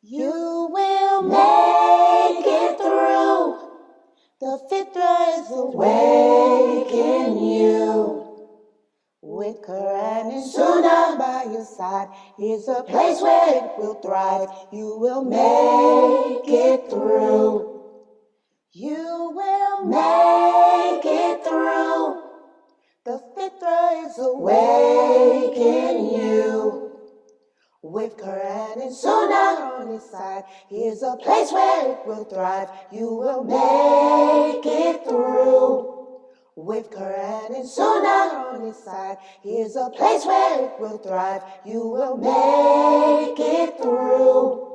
You will make it through. The fitra is awake in you. With Quran and Sunnah by your side, here's a place where it will thrive. You will make it through. You will make it through. The fitra is awake in you. With Quran and Sunnah on his side, here's a place where it will thrive. You will make it through. With Quran and Sunnah on his side, here's a place where it will thrive. You will make it through.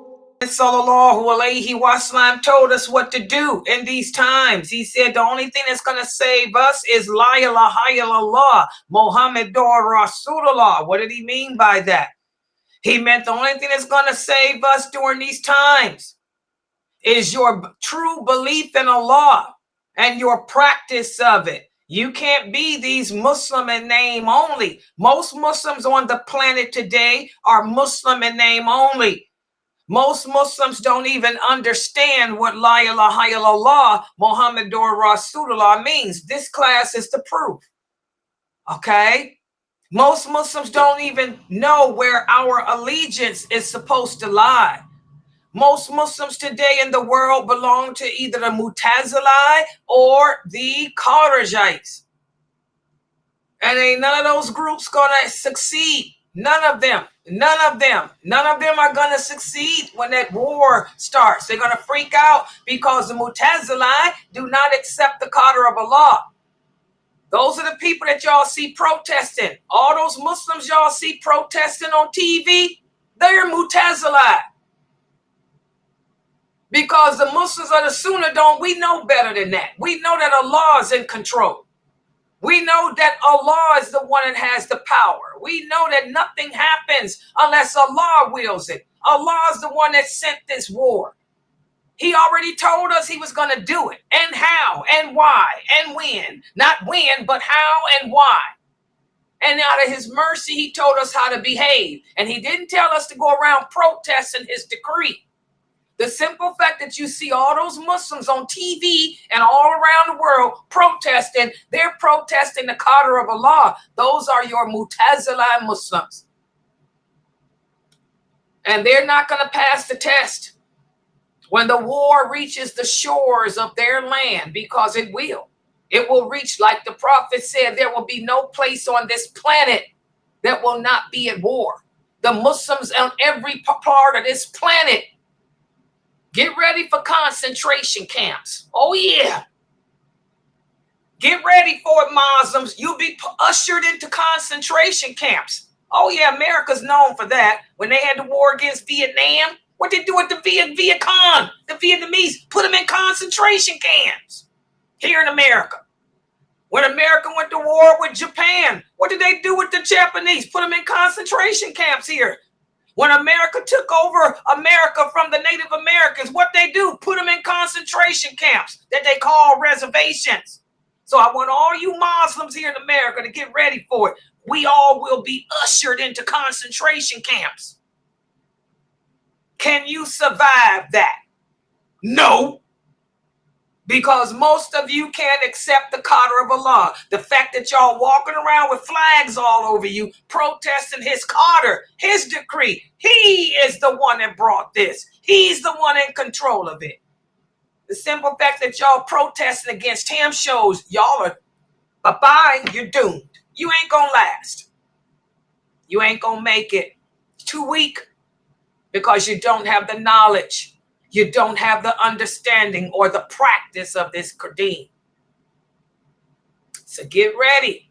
Sallallahu Alaihi Wasallam told us what to do in these times. He said the only thing that's going to save us is La ilaha illallah, Muhammadur Rasulullah. What did he mean by that? He meant the only thing that's going to save us during these times is your true belief in Allah and your practice of it. You can't be these Muslim in name only. Most Muslims on the planet today are Muslim in name only. Most Muslims don't even understand what La ilaha illallah Muhammadur Rasulullah means. This class is the proof. Okay? Most Muslims don't even know where our allegiance is supposed to lie. Most Muslims today in the world belong to either the Mu'tazila or the Kharijites. And ain't none of those groups gonna succeed. None of them are gonna succeed when that war starts. They're gonna freak out because the Mu'tazila do not accept the qadr of Allah. Those are the people that y'all see protesting. All those Muslims y'all see protesting on TV, they're Mu'tazila. Because the Muslims of the Sunnah we know better than that. We know that Allah is in control. We know that Allah is the one that has the power. We know that nothing happens unless Allah wills it. Allah is the one that sent this war. He already told us he was going to do it, and how, and why, and when. Not when, but how and why. And out of his mercy, he told us how to behave. And he didn't tell us to go around protesting his decree. The simple fact that you see all those Muslims on TV and all around the world protesting, they're protesting the qadr of Allah. Those are your Mu'tazila Muslims. And they're not going to pass the test when the war reaches the shores of their land, because it will. It will reach, like the Prophet said, there will be no place on this planet that will not be at war. The Muslims on every part of this planet. Get ready for concentration camps. Oh, yeah. Get ready for it, Muslims. You'll be ushered into concentration camps. Oh, yeah, America's known for that. When they had the war against Vietnam, what they do with the Viet Cong, the Vietnamese, put them in concentration camps here in America. When America went to war with Japan, what did they do with the Japanese? Put them in concentration camps here. When America took over America from the Native Americans, what they do? Put them in concentration camps that they call reservations. So I want all you Muslims here in America to get ready for it. We all will be ushered into concentration camps. Can you survive that? No. Because most of you can't accept the qadr of Allah. The fact that y'all walking around with flags all over you, protesting his qadr, his decree. He is the one that brought this. He's the one in control of it. The simple fact that y'all protesting against him shows y'all are, bye-bye, you're doomed. You ain't gonna last. You ain't gonna make it. It's too weak because you don't have the knowledge. You don't have the understanding or the practice of this Qur'an. So get ready.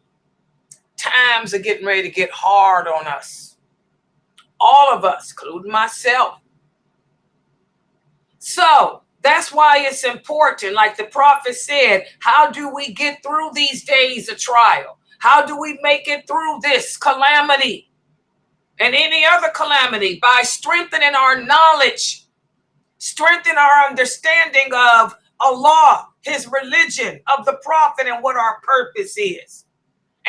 Times are getting ready to get hard on us. All of us, including myself. So that's why it's important, like the Prophet said, how do we get through these days of trial? How do we make it through this calamity and any other calamity? By strengthening our knowledge. Strengthen our understanding of Allah, his religion, of the Prophet, and what our purpose is.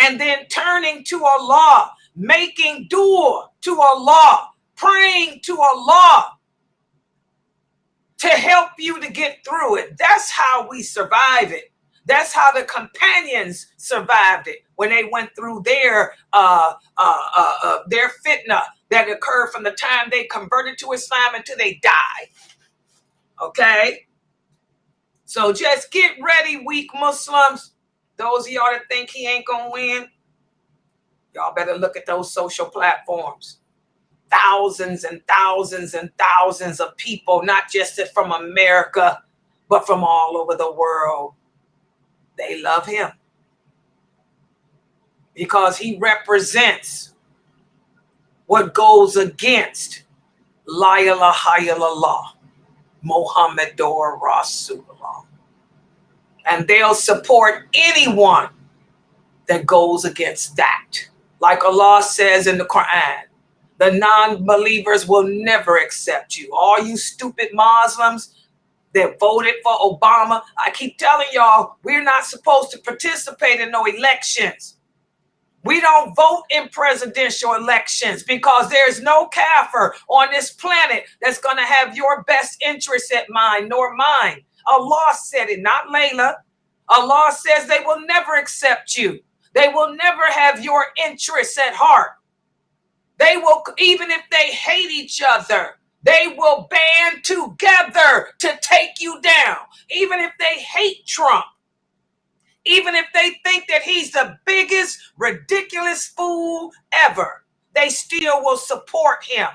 And then turning to Allah, making dua to Allah, praying to Allah. to help you to get through it. That's how we survive it. That's how the companions survived it when they went through their fitna that occurred from the time they converted to Islam until they died. Okay? So just get ready, weak Muslims. Those of y'all that think he ain't gonna win, y'all better look at those social platforms. Thousands and thousands and thousands of people, not just from America, but from all over the world. They love him because he represents what goes against La ilaha illallah, Muhammadur Rasulullah. And they'll support anyone that goes against that. Like Allah says in the Quran, the non-believers will never accept you. All you stupid Muslims that voted for Obama, I keep telling y'all, we're not supposed to participate in no elections. We don't vote in presidential elections because there's no kafir on this planet that's going to have your best interests at mind nor mine. Allah said it, not Layla. Allah says they will never accept you. They will never have your interests at heart. They will, even if they hate each other, they will band together to take you down. Even if they hate Trump, even if they think that he's the biggest ridiculous fool ever, they still will support him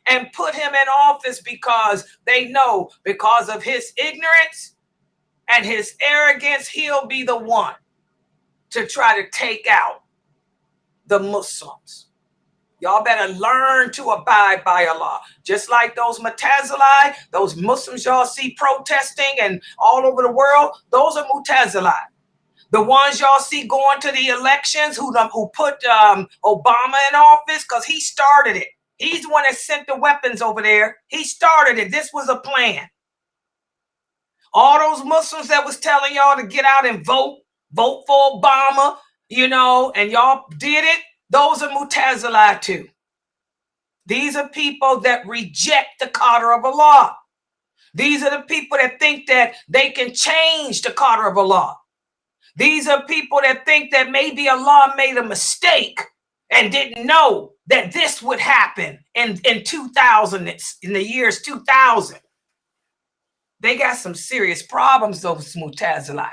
and put him in office because they know because of his ignorance and his arrogance, he'll be the one to try to take out the Muslims. Y'all better learn to abide by Allah. Just like those Mutazilai, those Muslims y'all see protesting and all over the world, those are Mutazilai. The ones y'all see going to the elections who put Obama in office because he started it. He's the one that sent the weapons over there. He started it. This was a plan. All those Muslims that was telling y'all to get out and vote for Obama, and y'all did it. Those are Mutazilai too. These are people that reject the qadr of Allah. These are the people that think that they can change the qadr of Allah. These are people that think that maybe Allah made a mistake and didn't know that this would happen in 2000, in the years 2000. They got some serious problems, those Mutazilai.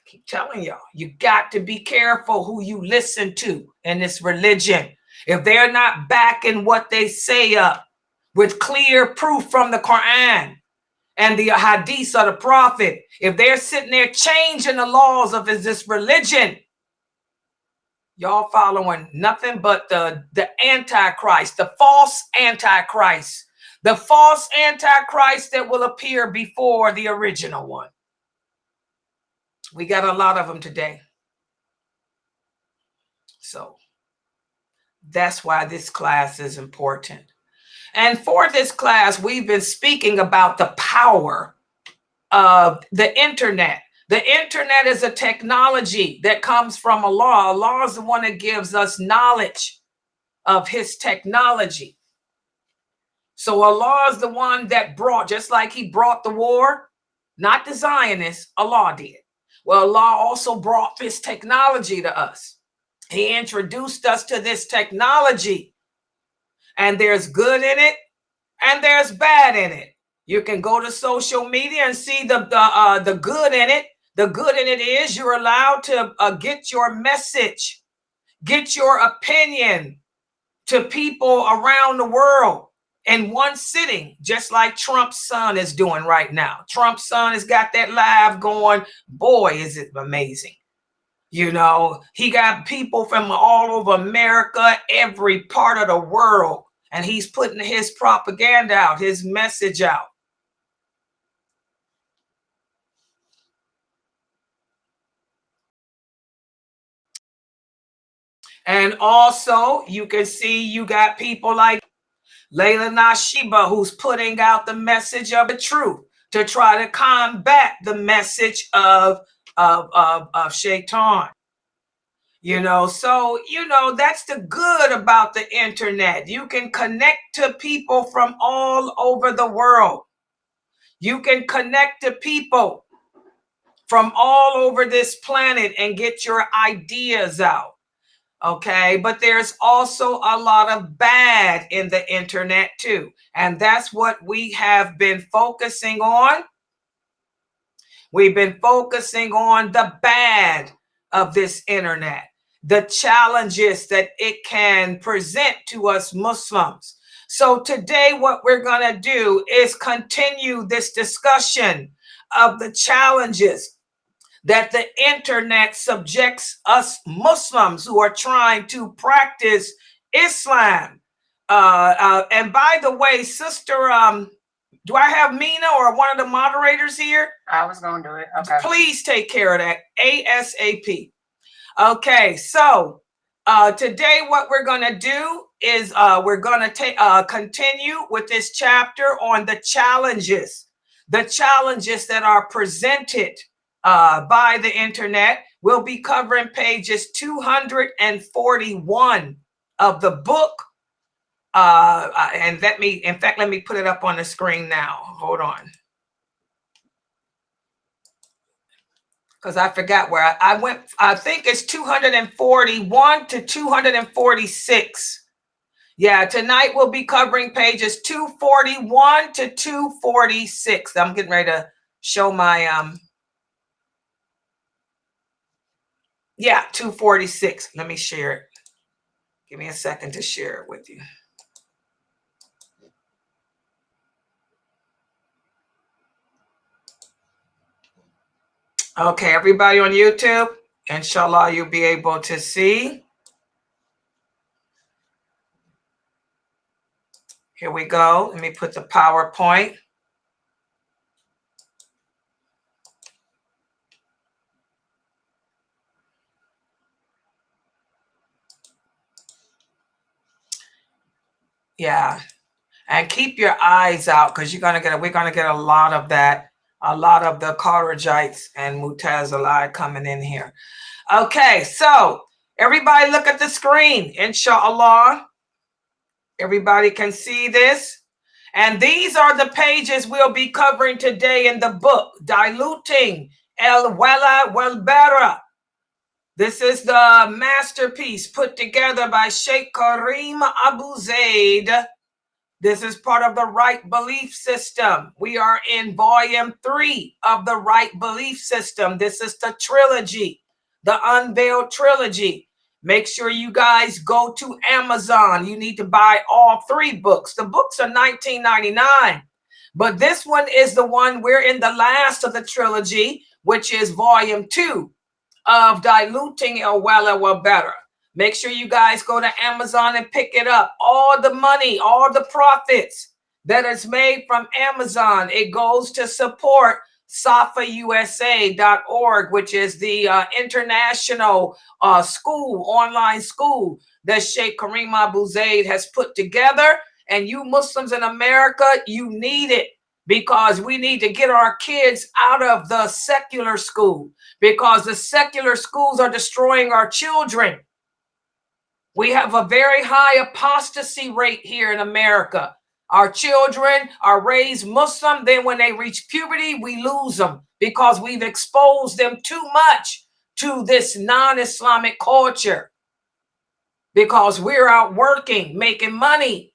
Keep telling y'all, you got to be careful who you listen to in this religion. If they're not backing what they say up with clear proof from the Quran and the hadith of the Prophet, if they're sitting there changing the laws of this religion, y'all following nothing but the Antichrist, the false Antichrist that will appear before the original one. We got a lot of them today. So that's why this class is important. And for this class, we've been speaking about the power of the internet. The internet is a technology that comes from Allah. Allah is the one that gives us knowledge of his technology. So Allah is the one that brought, just like he brought the war, not the Zionists, Allah did. Well, Allah also brought this technology to us. He introduced us to this technology. And there's good in it and there's bad in it. You can go to social media and see the good in it. The good in it is you're allowed to get your message, get your opinion to people around the world in one sitting, just like Trump's son is doing right now. Trump's son has got that live going. Boy, is it amazing. He got people from all over America, every part of the world, and he's putting his propaganda out, his message out. And also, you can see you got people like Laila Nasheeba, who's putting out the message of the truth to try to combat the message of Shaitan. So, that's the good about the internet. You can connect to people from all over the world. You can connect to people from all over this planet and get your ideas out. Okay, but there's also a lot of bad in the internet too. And that's what we have been focusing on. We've been focusing on the bad of this internet, the challenges that it can present to us Muslims. So today what we're going to do is continue this discussion of the challenges that the internet subjects us Muslims who are trying to practice Islam. And by the way, sister, do I have Mina or one of the moderators here? I was going to do it. Okay. Please take care of that ASAP. Okay, so today what we're going to do is we're going to continue with this chapter on the challenges that are presented by the internet. We'll be covering pages 241 of the book. And let me put it up on the screen now. Hold on. Because I forgot where I went. I think it's 241 to 246. Yeah, tonight we'll be covering pages 241 to 246. I'm getting ready to show my 246. Let me share it. Give me a second to share it with you. Okay, everybody on YouTube, inshallah, you'll be able to see. Here we go. Let me put the PowerPoint. Yeah, and keep your eyes out because we're gonna get a lot of that, a lot of the Kharijites and Mutazilai coming in here. Okay, so everybody look at the screen, inshallah. Everybody can see this. And these are the pages we'll be covering today in the book, Diluting Wala Wal Bara. This is the masterpiece put together by Sheikh Karim Abu Zaid. This is part of the Right Belief System. We are in volume 3 of the Right Belief System. This is the trilogy, the Unveiled Trilogy. Make sure you guys go to Amazon. You need to buy all 3 books. The books are $19.99, but this one is the one we're in the last of the trilogy, which is volume 2 of Diluting Wala Wal Bara. Make sure you guys go to Amazon and pick it up. All the money, all the profits that is made from Amazon, it goes to support Sunnahfollowers.org, which is the international online school that Sheikh Karim Abu Zaid has put together. And you Muslims in America, you need it because we need to get our kids out of the secular school because the secular schools are destroying our children. We have a very high apostasy rate here in America. Our children are raised Muslim. Then when they reach puberty, we lose them because we've exposed them too much to this non-Islamic culture because we're out working, making money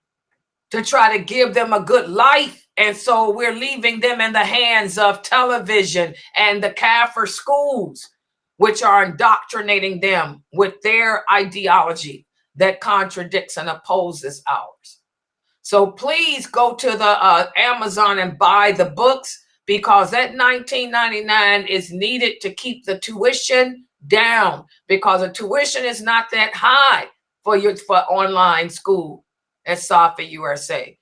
to try to give them a good life. And so we're leaving them in the hands of television and the Kafir schools, which are indoctrinating them with their ideology that contradicts and opposes ours. So please go to the Amazon and buy the books because that $19.99 is needed to keep the tuition down because the tuition is not that high for online school at Safa USA.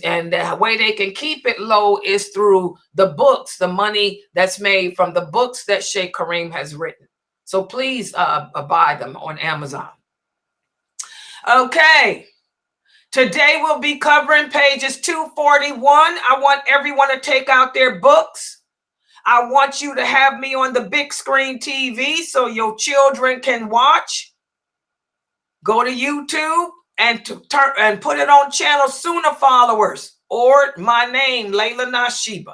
And the way they can keep it low is through the books, the money that's made from the books that Sheikh Karim has written. So please buy them on Amazon. Okay, today we'll be covering pages 241. I want everyone to take out their books. I want you to have me on the big screen TV so your children can watch. Go to YouTube and put it on channel Sunnahfollowers or my name, Laila Nasheeba.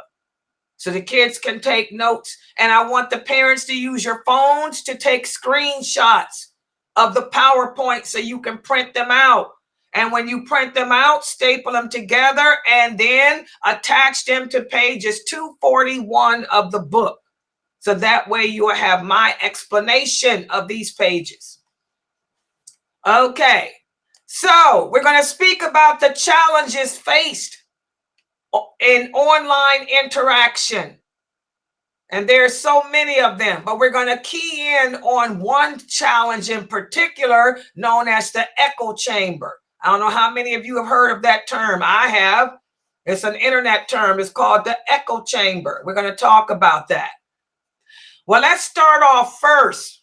so the kids can take notes. And I want the parents to use your phones to take screenshots of the PowerPoint so you can print them out. And when you print them out, staple them together and then attach them to pages 241 of the book. So that way you will have my explanation of these pages. Okay, so we're going to speak about the challenges faced in online interaction. And there's so many of them, but we're going to key in on one challenge in particular known as the echo chamber. I don't know how many of you have heard of that term. I have. It's an internet term. It's called the echo chamber. We're going to talk about that. Well, let's start off first.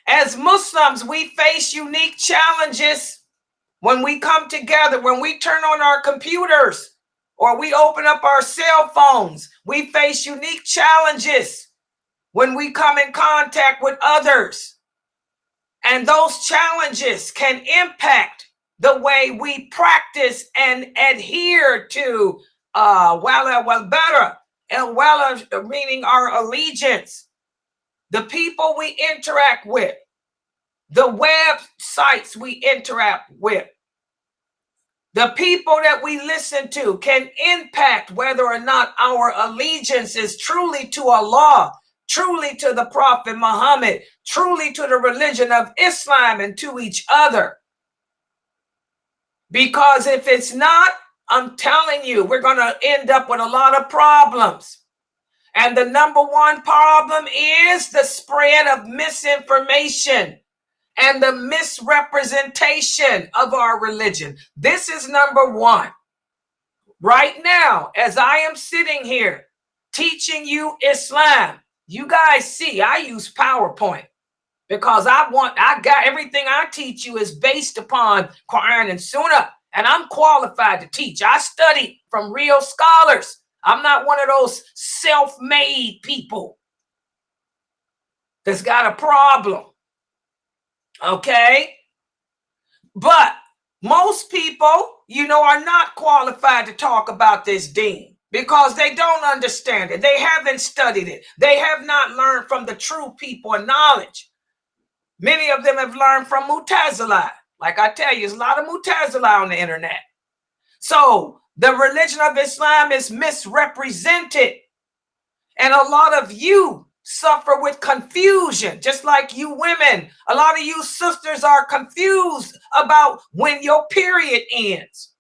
As Muslims, we face unique challenges when we come together, when we turn on our computers or we open up our cell phones. We face unique challenges when we come in contact with others. And those challenges can impact the way we practice and adhere to Wala Wal Bara, and Wala meaning our allegiance, the people we interact with, the websites we interact with, the people that we listen to can impact whether or not our allegiance is truly to Allah, truly to the Prophet Muhammad, truly to the religion of Islam and to each other. Because if it's not, I'm telling you, we're going to end up with a lot of problems. And the number one problem is the spread of misinformation and the misrepresentation of our religion. This is number one. Right now, as I am sitting here teaching you Islam, you guys see I use PowerPoint because I got everything I teach you is based upon Quran and Sunnah, and I'm qualified to teach. I study from real scholars. I'm not one of those self-made people that's got a problem. Okay? But most people, are not qualified to talk about this deen because they don't understand it. They haven't studied it. They have not learned from the true people and knowledge. Many of them have learned from Mu'tazila. Like I tell you, there's a lot of Mu'tazila on the internet. So the religion of Islam is misrepresented. And a lot of you suffer with confusion, just like you women. A lot of you sisters are confused about when your period ends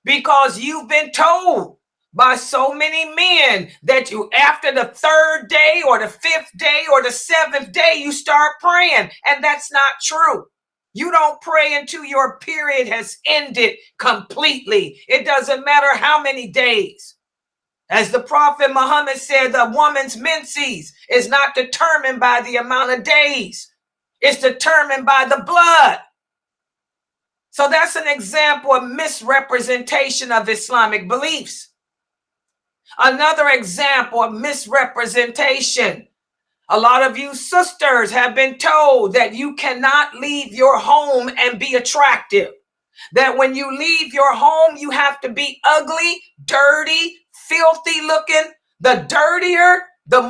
because you've been told by so many men that you, after the third day or the fifth day or the seventh day, you start praying. And that's not true. You don't pray until your period has ended completely. It doesn't matter how many days. As the Prophet Muhammad said, the woman's menses is not determined by the amount of days. It's determined by the blood. So that's an example of misrepresentation of Islamic beliefs. Another example of misrepresentation. A lot of you sisters have been told that you cannot leave your home and be attractive. That when you leave your home, you have to be ugly, dirty, filthy looking. The dirtier, the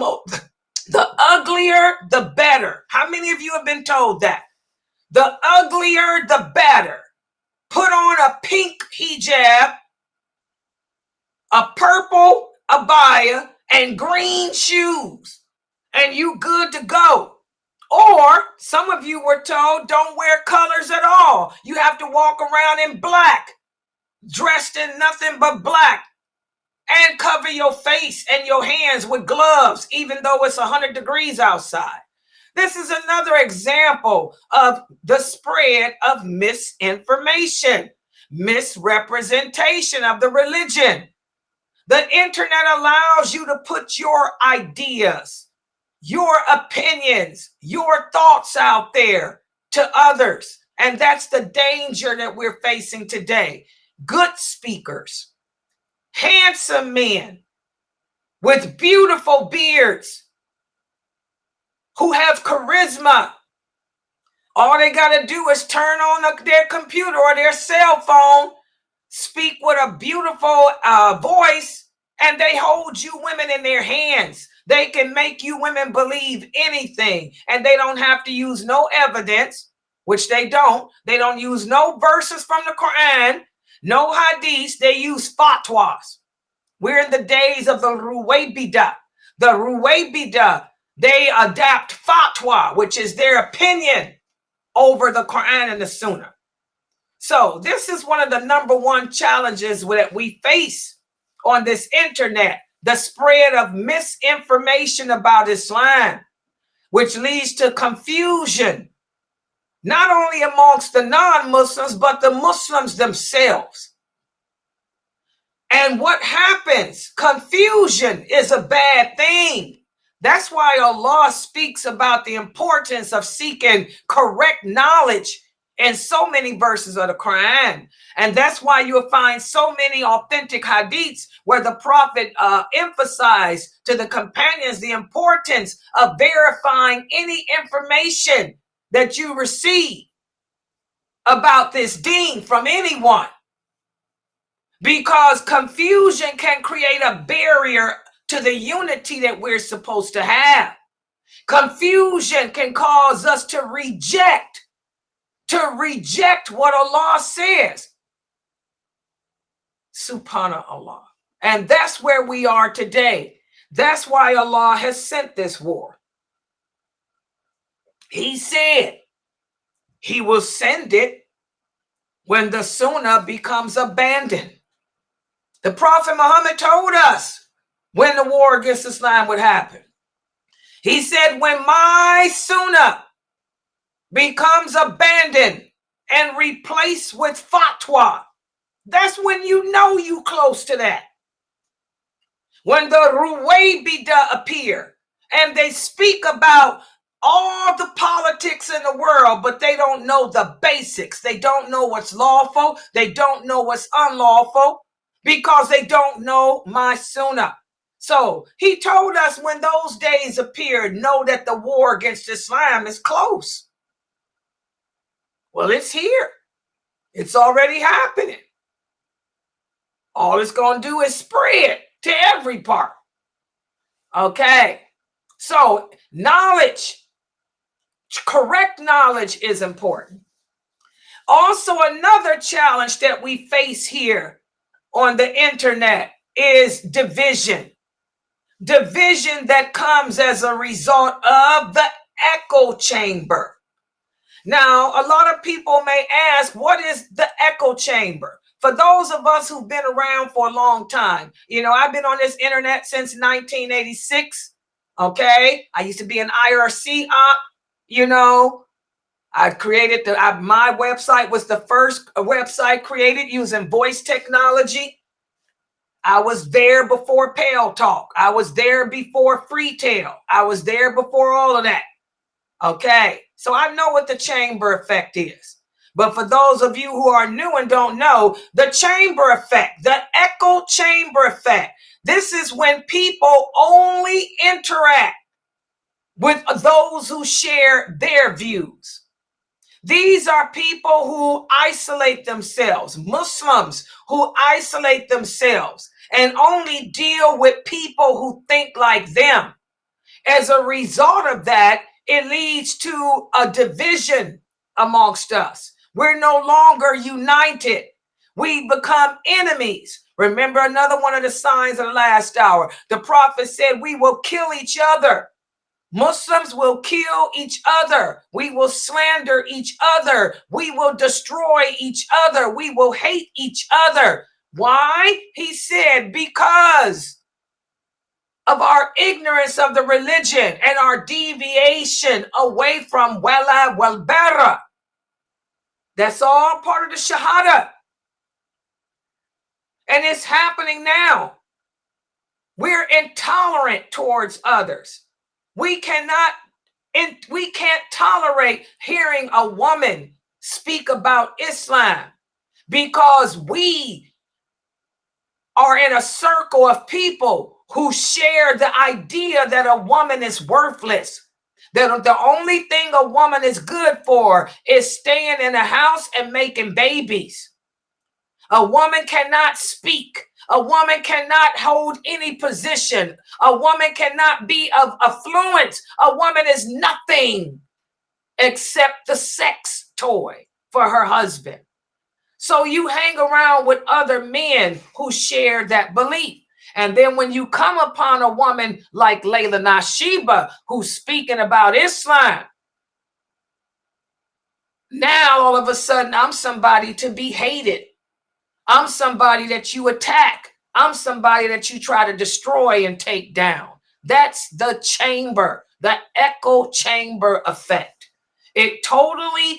uglier, the better. How many of you have been told that? The uglier, the better. Put on a pink hijab, a purple abaya, and green shoes, and you good to go. Or some of you were told don't wear colors at all. You have to walk around in black, dressed in nothing but black. And cover your face and your hands with gloves, even though it's 100 degrees outside. This is another example of the spread of misinformation, misrepresentation of the religion. The internet allows you to put your ideas, your opinions, your thoughts out there to others. And that's the danger that we're facing today. Good speakers, handsome men with beautiful beards who have charisma. All they got to do is turn on their computer or their cell phone, speak with a beautiful voice, And they hold you women in their hands. They can make you women believe anything, and they don't have to use no evidence, which they don't. They don't use no verses from the Quran, no hadiths. They use fatwas. We're in the days of the Ruwaybida. The Ruwaybida, they adapt fatwa, which is their opinion over the Quran and the Sunnah. So this is one of the number one challenges that we face on this internet, the spread of misinformation about Islam, which leads to confusion, not only amongst the non-Muslims, but the Muslims themselves. And what happens? Confusion is a bad thing. That's why Allah speaks about the importance of seeking correct knowledge in so many verses of the Quran. And that's why you'll find so many authentic hadiths where the Prophet emphasized to the companions the importance of verifying any information that you receive about this deen from anyone. Because confusion can create a barrier to the unity that we're supposed to have. Confusion can cause us to reject what Allah says. Subhanallah. And that's where we are today. That's why Allah has sent this war. He said he will send it when the Sunnah becomes abandoned. The Prophet Muhammad told us when the war against Islam would happen. He said, when my Sunnah becomes abandoned and replaced with fatwa, that's when you know you close to that. When the Ruwaybida appear and they speak about all the politics in the world, but they don't know the basics. They don't know what's lawful. They don't know what's unlawful because they don't know my Sunnah. So he told us when those days appeared, know that the war against Islam is close. Well, it's here. It's already happening. All it's going to do is spread to every part. Okay. So knowledge, correct knowledge is important. Also, another challenge that we face here on the internet is division. Division that comes as a result of the echo chamber. Now, a lot of people may ask, what is the echo chamber? For those of us who've been around for a long time, I've been on this internet since 1986. Okay. I used to be an IRC op, I created my website was the first website created using voice technology. I was there before Pale Talk. I was there before Freetail. I was there before all of that. Okay. So I know what the chamber effect is. But for those of you who are new and don't know, the chamber effect, the echo chamber effect, this is when people only interact with those who share their views. These are people who isolate themselves, Muslims who isolate themselves and only deal with people who think like them. As a result of that, it leads to a division amongst us. We're no longer united. We become enemies. Remember another one of the signs of the last hour. The prophet said we will kill each other. Muslims will kill each other. We will slander each other. We will destroy each other. We will hate each other. Why? He said, because of our ignorance of the religion and our deviation away from Wala Wal Bara. That's all part of the Shahada. And it's happening now. We're intolerant towards others. We can't tolerate hearing a woman speak about Islam because we are in a circle of people who share the idea that a woman is worthless, that the only thing a woman is good for is staying in a house and making babies. A woman cannot speak. A woman cannot hold any position. A woman cannot be of affluence. A woman is nothing except the sex toy for her husband. So you hang around with other men who share that belief. And then when you come upon a woman like Laila Nasheeba, who's speaking about Islam, now all of a sudden I'm somebody to be hated. I'm somebody that you attack. I'm somebody that you try to destroy and take down. That's the chamber, the echo chamber effect. It totally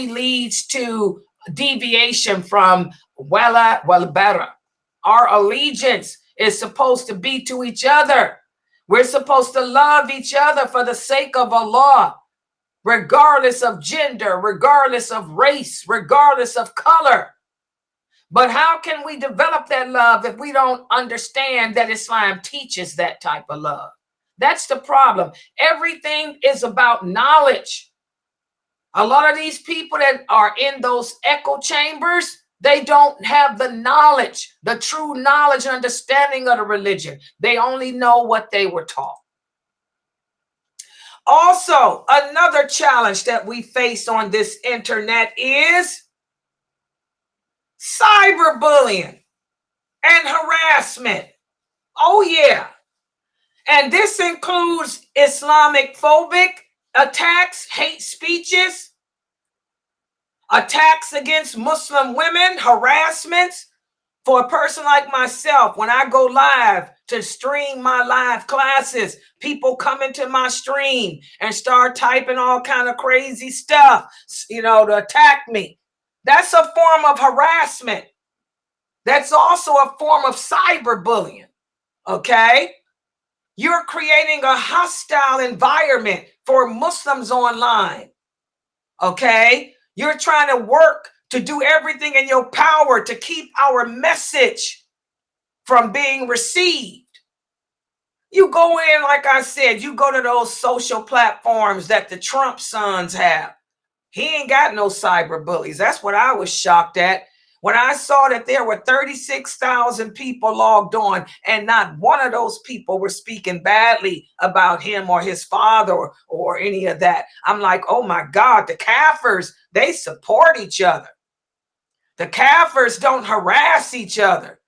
leads to deviation from Wala Wal Bara. Our allegiance is supposed to be to each other. We're supposed to love each other for the sake of Allah, regardless of gender, regardless of race, regardless of color. But how can we develop that love if we don't understand that Islam teaches that type of love? That's the problem. Everything is about knowledge. A lot of these people that are in those echo chambers, they don't have the knowledge, the true knowledge and understanding of the religion. They only know what they were taught. Also, another challenge that we face on this internet is cyberbullying and harassment. Oh, yeah. And this includes Islamic phobic attacks, hate speeches, attacks against Muslim women, harassments. For a person like myself, when I go live to stream my live classes, people come into my stream and start typing all kind of crazy stuff, to attack me. That's a form of harassment. That's also a form of cyberbullying, okay? You're creating a hostile environment for Muslims online, okay? You're trying to work to do everything in your power to keep our message from being received. You go in, like I said, you go to those social platforms that the Trump sons have. He ain't got no cyber bullies. That's what I was shocked at. When I saw that there were 36,000 people logged on and not one of those people were speaking badly about him or his father or any of that. I'm like, oh my God, the Kafirs, they support each other. The Kafirs don't harass each other.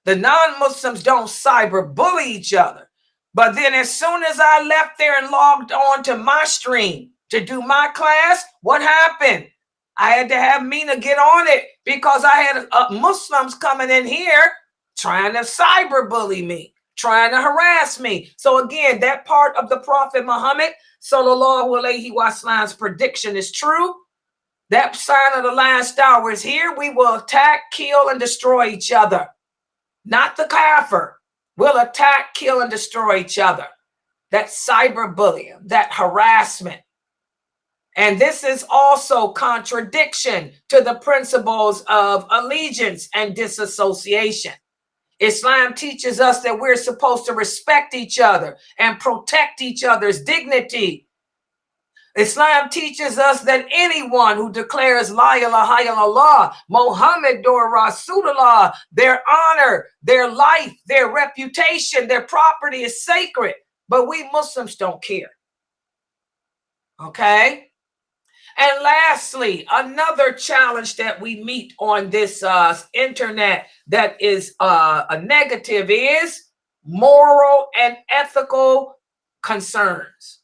The non-Muslims don't cyberbully each other. But then as soon as I left there and logged on to my stream to do my class, what happened? I had to have Mina get on it because I had Muslims coming in here trying to cyberbully me, trying to harass me. So again, that part of the Prophet Muhammad, sallallahu alaihi wasallam's prediction is true. That sign of the last hour is here. We will attack, kill, and destroy each other. Not the kafir. We'll attack, kill, and destroy each other. That cyberbullying, that harassment. And this is also contradiction to the principles of allegiance and disassociation. Islam teaches us that we're supposed to respect each other and protect each other's dignity. Islam teaches us that anyone who declares La ilaha illallah, Muhammadur Rasulullah, their honor, their life, their reputation, their property is sacred. But we Muslims don't care. Okay? And lastly, another challenge that we meet on this internet that is a negative is moral and ethical concerns.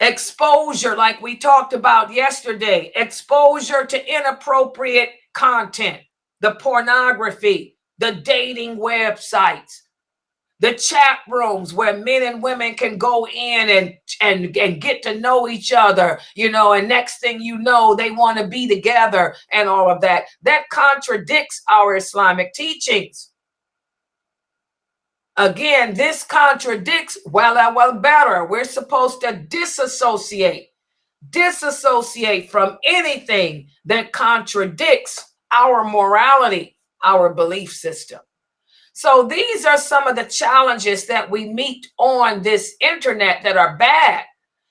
Exposure, like we talked about yesterday, exposure to inappropriate content, the pornography, the dating websites, the chat rooms where men and women can go in and get to know each other, and next thing you know, they want to be together and all of that. That contradicts our Islamic teachings. Again, this contradicts Wala Wal Bara. We're supposed to disassociate from anything that contradicts our morality, our belief system. So these are some of the challenges that we meet on this internet that are bad.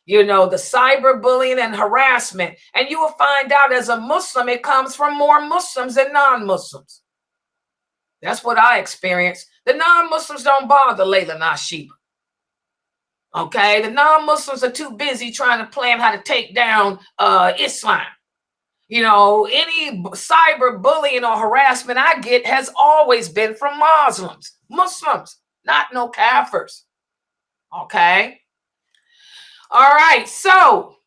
You know, the cyberbullying and harassment. And you will find out as a Muslim, it comes from more Muslims than non-Muslims. That's what I experienced. The non-Muslims don't bother Laila Nasheeba. Okay, the non-Muslims are too busy trying to plan how to take down Islam. You know, any cyberbullying or harassment I get has always been from Muslims, not no kafirs. Okay. All right. So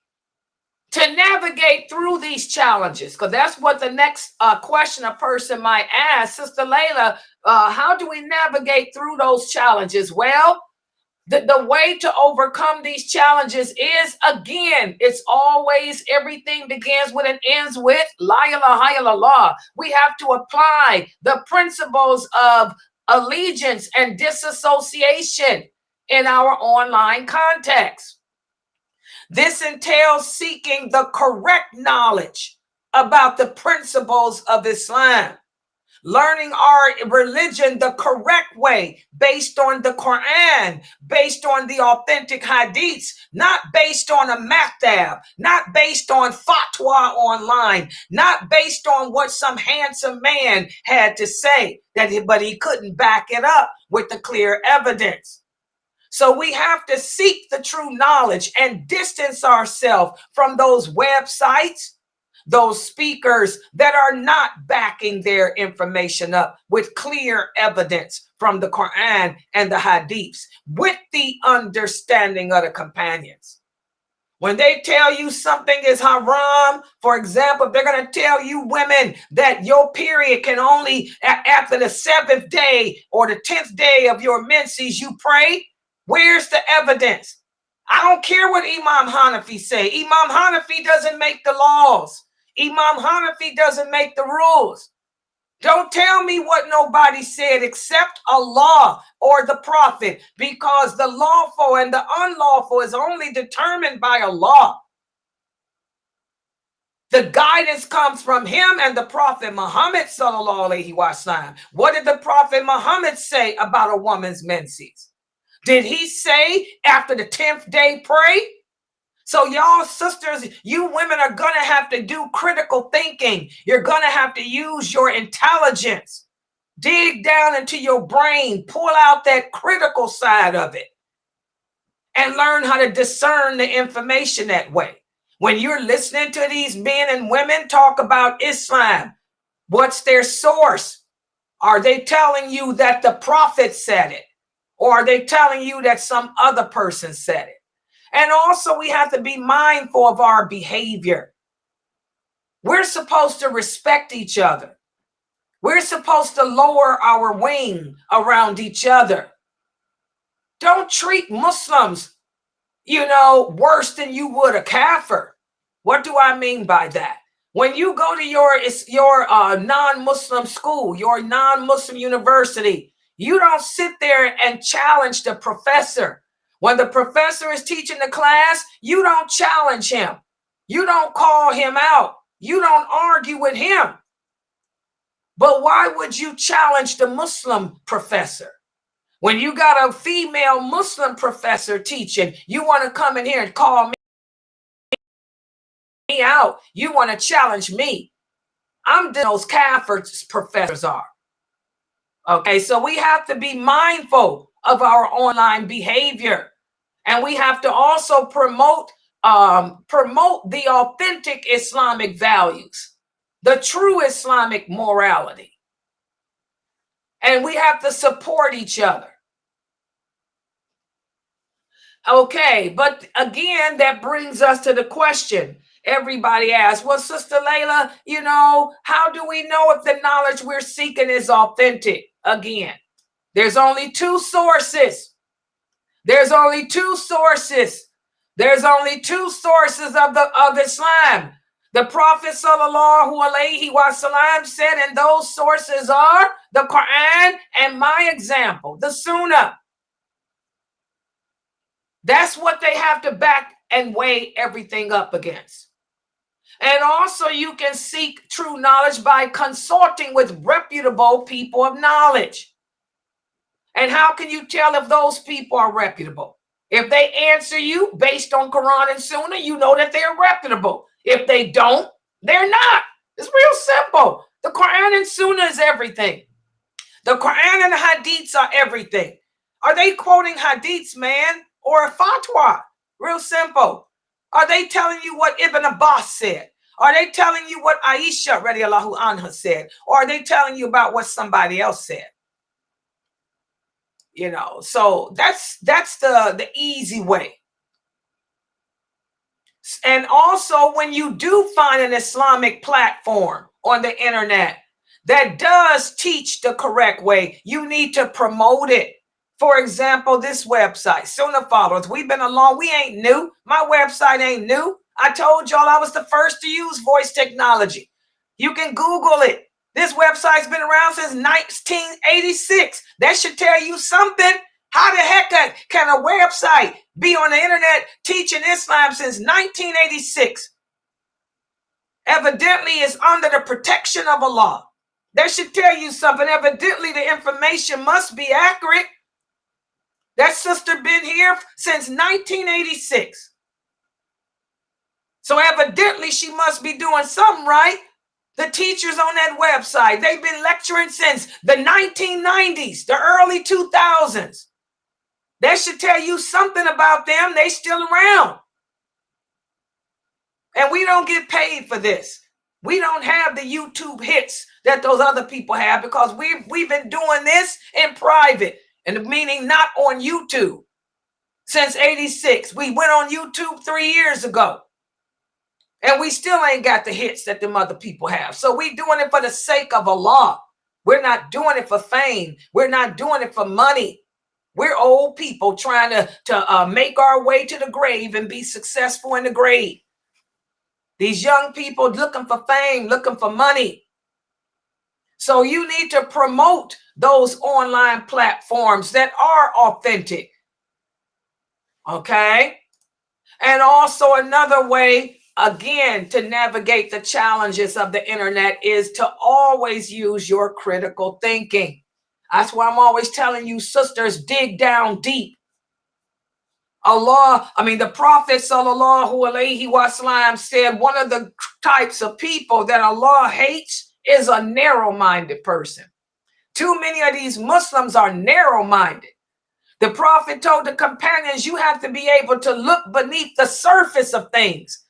to navigate through these challenges, because that's what the next question a person might ask, Sister Laila, how do we navigate through those challenges? Well, the way to overcome these challenges is, again, it's always everything begins with and ends with la ilaha illallah. We have to apply the principles of allegiance and disassociation in our online context. This entails seeking the correct knowledge about the principles of Islam, learning our religion the correct way, based on the Quran, based on the authentic hadiths, not based on a maktab, not based on fatwa online, not based on what some handsome man had to say, but he couldn't back it up with the clear evidence. So we have to seek the true knowledge and distance ourselves from those websites, those speakers that are not backing their information up with clear evidence from the Quran and the hadiths, with the understanding of the companions. When they tell you something is haram, for example, they're going to tell you women that your period can only, after the 7th day or the 10th day of your menses, you pray. Where's the evidence? I don't care what Imam Hanafi say. Imam Hanafi doesn't make the laws. Imam Hanafi doesn't make the rules. Don't tell me what nobody said except Allah or the Prophet, because the lawful and the unlawful is only determined by Allah. The guidance comes from him and the Prophet Muhammad sallallahu alaihi wasallam. What did the Prophet Muhammad say about a woman's menses? Did he say after the 10th day pray? So y'all sisters, you women are going to have to do critical thinking. You're going to have to use your intelligence. Dig down into your brain, pull out that critical side of it, and learn how to discern the information that way. When you're listening to these men and women talk about Islam, what's their source? Are they telling you that the Prophet said it? Or are they telling you that some other person said it? And also, we have to be mindful of our behavior. We're supposed to respect each other. We're supposed to lower our wing around each other. Don't treat Muslims, worse than you would a kafir. What do I mean by that? When you go to your non-Muslim school, your non-Muslim university, you don't sit there and challenge the professor. When the professor is teaching the class, you don't challenge him. You don't call him out. You don't argue with him. But why would you challenge the Muslim professor? When you got a female Muslim professor teaching, you want to come in here and call me out. You want to challenge me. I'm those kafirs professors are. Okay, so we have to be mindful of our online behavior. And we have to also promote the authentic Islamic values, the true Islamic morality. And we have to support each other. Okay, but again, that brings us to the question. Everybody asks, well, Sister Laila, how do we know if the knowledge we're seeking is authentic? Again, there's only two sources. There's only two sources. There's only two sources of Islam. The Prophet sallallahu alaihi wasallam said, and those sources are the Quran and my example, the Sunnah. That's what they have to back and weigh everything up against. And also you can seek true knowledge by consulting with reputable people of knowledge. And how can you tell if those people are reputable? If they answer you based on Quran and Sunnah, you know that they're reputable. If they don't, they're not. It's real simple. The Quran and Sunnah is everything. The Quran and the Hadiths are everything. Are they quoting Hadiths, man, or a fatwa? Real simple. Are they telling you what Ibn Abbas said? Are they telling you what Aisha radiallahu anha said? Or are they telling you about what somebody else said? You know, so that's the easy way. And also, when you do find an Islamic platform on the internet that does teach the correct way, you need to promote it. For example, this website, Sunnahfollowers, we've been along. We ain't new. My website ain't new. I told y'all I was the first to use voice technology. You can Google it. This website's been around since 1986. That should tell you something. How the heck can a website be on the internet teaching Islam since 1986? Evidently, it's under the protection of Allah. That should tell you something. Evidently, the information must be accurate. That sister been here since 1986. So evidently, she must be doing something right. The teachers on that website, they've been lecturing since the 1990s, the early 2000s. That should tell you something about them. They still around. And we don't get paid for this. We don't have the YouTube hits that those other people have because we've been doing this in private, and meaning not on YouTube since 86. We went on YouTube 3 years ago. And we still ain't got the hits that them other people have. So we doing it for the sake of Allah. We're not doing it for fame. We're not doing it for money. We're old people trying to make our way to the grave and be successful in the grave. These young people looking for fame, looking for money. So you need to promote those online platforms that are authentic. Okay? And also another way, again, to navigate the challenges of the internet is to always use your critical thinking. That's why I'm always telling you, sisters, dig down deep. The Prophet sallallahu alaihi wasallam said one of the types of people that Allah hates is a narrow-minded person. Too many of these Muslims are narrow-minded. The Prophet told the companions, you have to be able to look beneath the surface of things.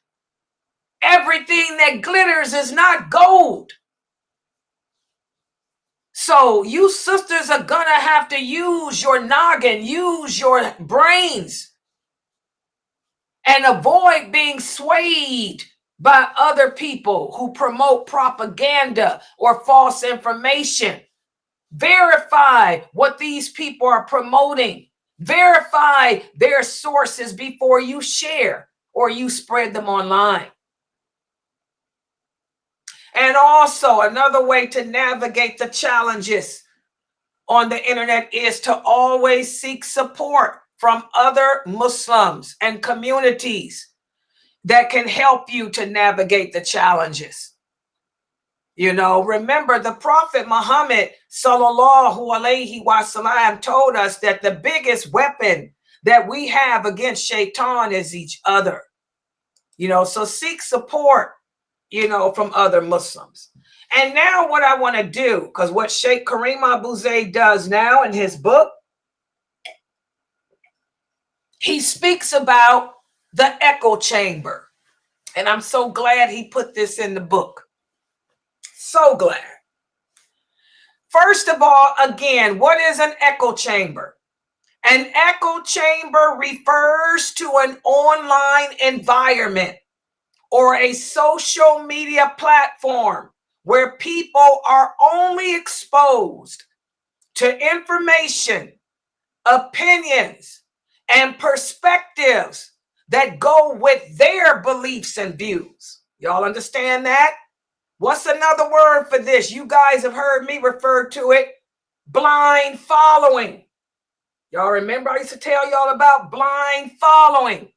Everything that glitters is not gold. So you sisters are going to have to use your noggin, use your brains, and avoid being swayed by other people who promote propaganda or false information. Verify what these people are promoting. Verify their sources before you share or you spread them online. And also, another way to navigate the challenges on the internet is to always seek support from other Muslims and communities that can help you to navigate the challenges. You know, remember the Prophet Muhammad sallallahu alaihi wasallam told us that the biggest weapon that we have against shaitan is each other. You know, so seek support, you know, from other Muslims. And now what I want to do, because what Sheikh Kareem Abu Zayd does now in his book, he speaks about the echo chamber. And I'm so glad he put this in the book. So glad. First of all, again, what is an echo chamber? An echo chamber refers to an online environment or a social media platform where people are only exposed to information, opinions, and perspectives that go with their beliefs and views. Y'all understand that? What's another word for this? You guys have heard me refer to it, blind following. Y'all remember I used to tell y'all about blind following.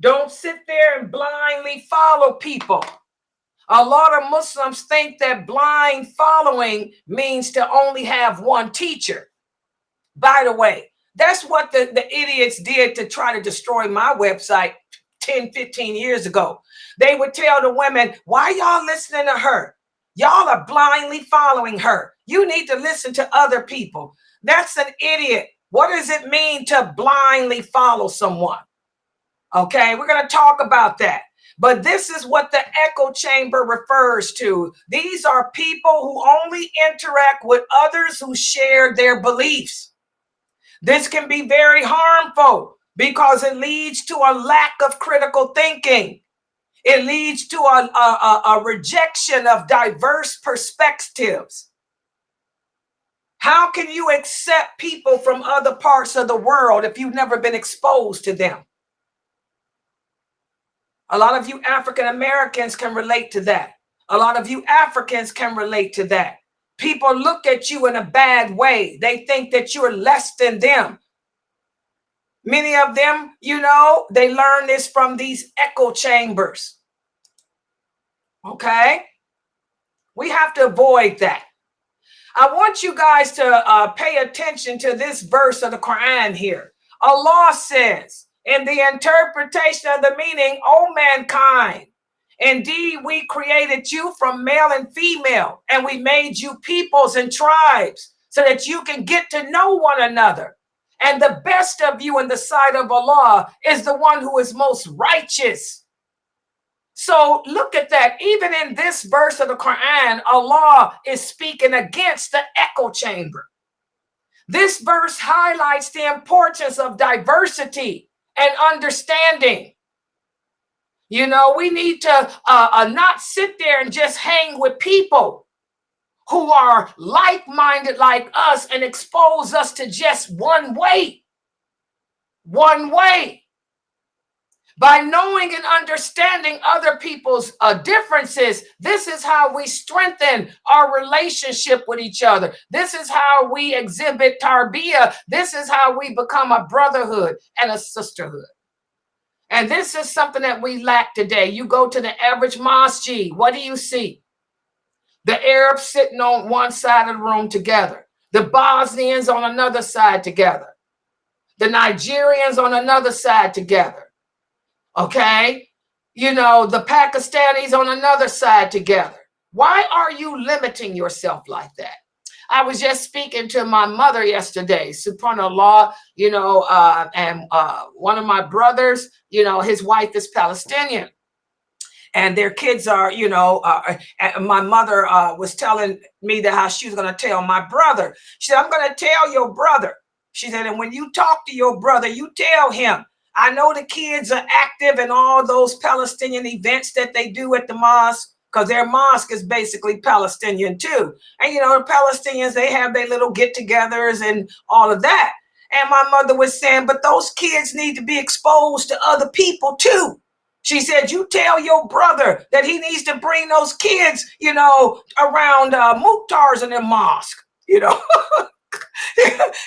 Don't sit there and blindly follow people. A lot of Muslims think that blind following means to only have one teacher. By the way, That's what the idiots did to try to destroy my website 10, 15 years ago. They would tell the women, why y'all listening to her? Y'all are blindly following her. You need to listen to other people. That's an idiot. What does it mean to blindly follow someone? Okay, we're going to talk about that. But this is what the echo chamber refers to. These are people who only interact with others who share their beliefs. This can be very harmful because it leads to a lack of critical thinking. It leads to a rejection of diverse perspectives. How can you accept people from other parts of the world if you've never been exposed to them? A lot of you African Americans can relate to that. A lot of you Africans can relate to that. People look at you in a bad way. They think that you're less than them. Many of them, you know, they learn this from these echo chambers. Okay? We have to avoid that. I want you guys to pay attention to this verse of the Quran here. Allah says, in the interpretation of the meaning, O mankind, indeed we created you from male and female, and we made you peoples and tribes so that you can get to know one another. And the best of you in the sight of Allah is the one who is most righteous. So look at that. Even in this verse of the Quran, Allah is speaking against the echo chamber. This verse highlights the importance of diversity and understanding. You know, we need to not sit there and just hang with people who are like-minded like us and expose us to just one way. One way. By knowing and understanding other people's differences, this is how we strengthen our relationship with each other. This is how we exhibit tarbiyah. This is how we become a brotherhood and a sisterhood. And this is something that we lack today. You go to the average masjid, what do you see? The Arabs sitting on one side of the room together. The Bosnians on another side together. The Nigerians on another side together. Okay, you know, the Pakistanis on another side together. Why are you limiting yourself like that? I was just speaking to my mother yesterday, subhanAllah, you know, and one of my brothers, you know, his wife is Palestinian. And their kids are, you know, my mother was telling me that how she was going to tell my brother. She said, I'm going to tell your brother. She said, and when you talk to your brother, you tell him, I know the kids are active in all those Palestinian events that they do at the mosque, because their mosque is basically Palestinian too. And, you know, the Palestinians, they have their little get-togethers and all of that. And my mother was saying, but those kids need to be exposed to other people too. She said, you tell your brother that he needs to bring those kids, you know, around Muqtars in their mosque, you know.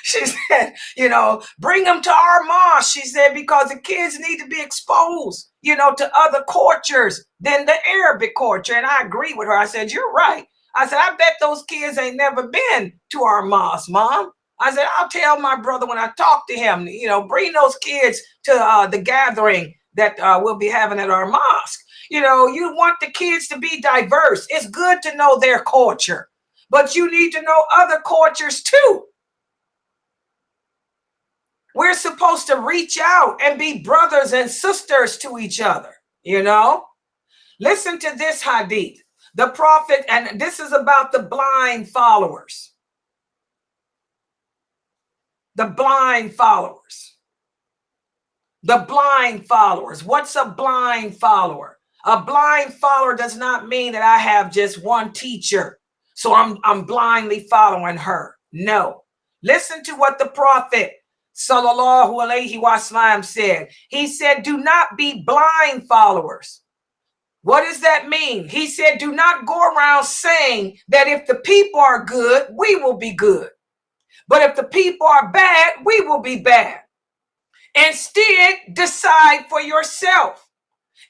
She said, you know, bring them to our mosque. She said, because the kids need to be exposed, you know, to other cultures than the Arabic culture. And I agree with her. I said, you're right. I said, I bet those kids ain't never been to our mosque, Mom. I said, I'll tell my brother when I talk to him, you know, bring those kids to the gathering that we'll be having at our mosque. You know, you want the kids to be diverse. It's good to know their culture, but you need to know other cultures too. We're supposed to reach out and be brothers and sisters to each other, you know? Listen to this hadith. The Prophet, and this is about the blind followers. The blind followers. The blind followers. What's a blind follower? A blind follower does not mean that I have just one teacher, so I'm blindly following her. No. Listen to what the Prophet Sallallahu Alaihi Wasallam said. He said, do not be blind followers. What does that mean? He said, do not go around saying that if the people are good, we will be good. But if the people are bad, we will be bad. Instead, decide for yourself.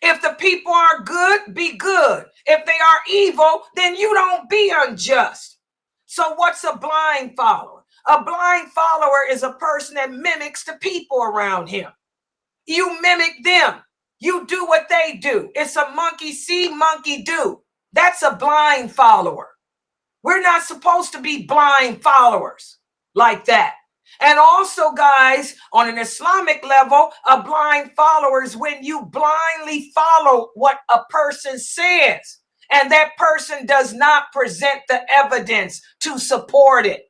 If the people are good, be good. If they are evil, then you don't be unjust. So what's a blind follower? A blind follower is a person that mimics the people around him. You mimic them. You do what they do. It's a monkey see, monkey do. That's a blind follower. We're not supposed to be blind followers like that. And also, guys, on an Islamic level, a blind follower is when you blindly follow what a person says, and that person does not present the evidence to support it.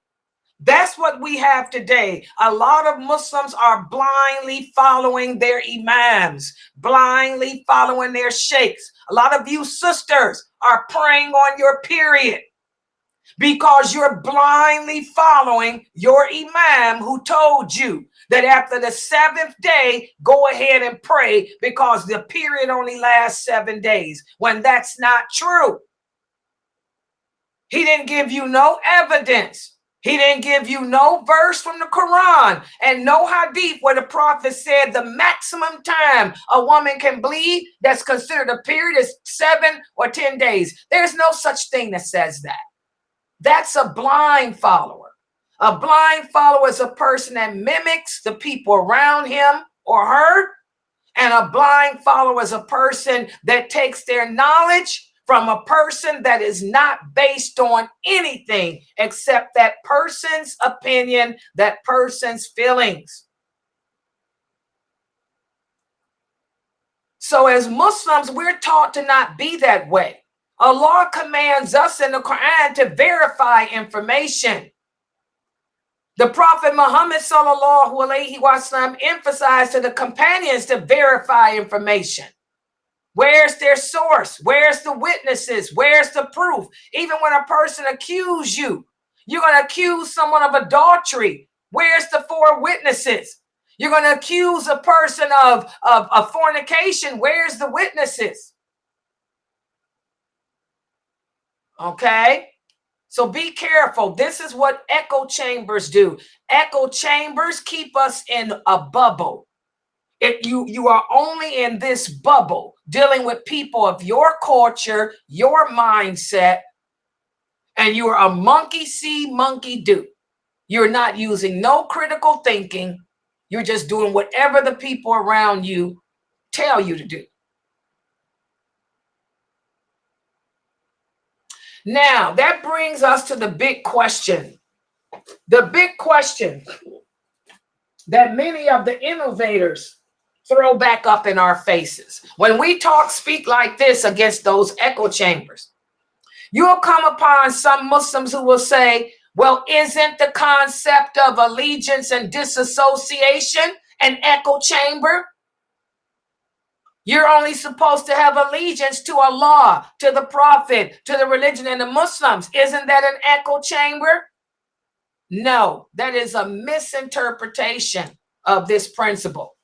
That's what we have today. A lot of Muslims are blindly following their imams, blindly following their sheikhs. A lot of you sisters are praying on your period because you're blindly following your imam who told you that after the 7th day, go ahead and pray because the period only lasts 7 days, when that's not true. He didn't give you no evidence. He didn't give you no verse from the Quran and no hadith where the prophet said the maximum time a woman can bleed that's considered a period is 7 or 10 days. There's no such thing that says that. That's a blind follower. A blind follower is a person that mimics the people around him or her. And a blind follower is a person that takes their knowledge from a person that is not based on anything except that person's opinion, that person's feelings. So as Muslims, we're taught to not be that way. Allah commands us in the Quran to verify information. The Prophet Muhammad sallallahu alaihi wasallam emphasized to the companions to verify information. Where's their source? Where's the witnesses? Where's the proof? Even when a person accuses you, you're going to accuse someone of adultery. Where's the 4 witnesses? You're going to accuse a person of fornication. Where's the witnesses? Okay? So be careful. This is what echo chambers do. Echo chambers keep us in a bubble. You are only in this bubble dealing with people of your culture, your mindset, and you are a monkey see, monkey do. You're not using no critical thinking. You're just doing whatever the people around you tell you to do. Now, that brings us to the big question. The big question that many of the innovators throw back up in our faces. When we speak like this against those echo chambers, you'll come upon some Muslims who will say, well, isn't the concept of allegiance and disassociation an echo chamber? You're only supposed to have allegiance to Allah, to the Prophet, to the religion and the Muslims. Isn't that an echo chamber? No, that is a misinterpretation of this principle.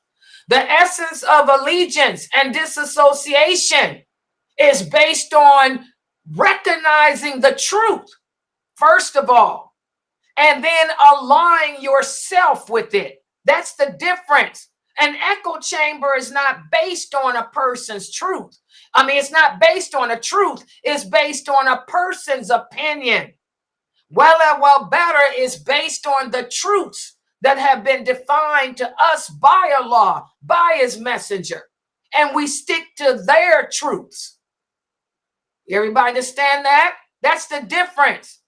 The essence of allegiance and disassociation is based on recognizing the truth, first of all, and then aligning yourself with it. That's the difference. An echo chamber is not based on a person's truth. It's not based on a truth. It's based on a person's opinion. Wala Wal Bara is based on the truths that have been defined to us by Allah, by his messenger. And we stick to their truths. Everybody understand that? That's the difference.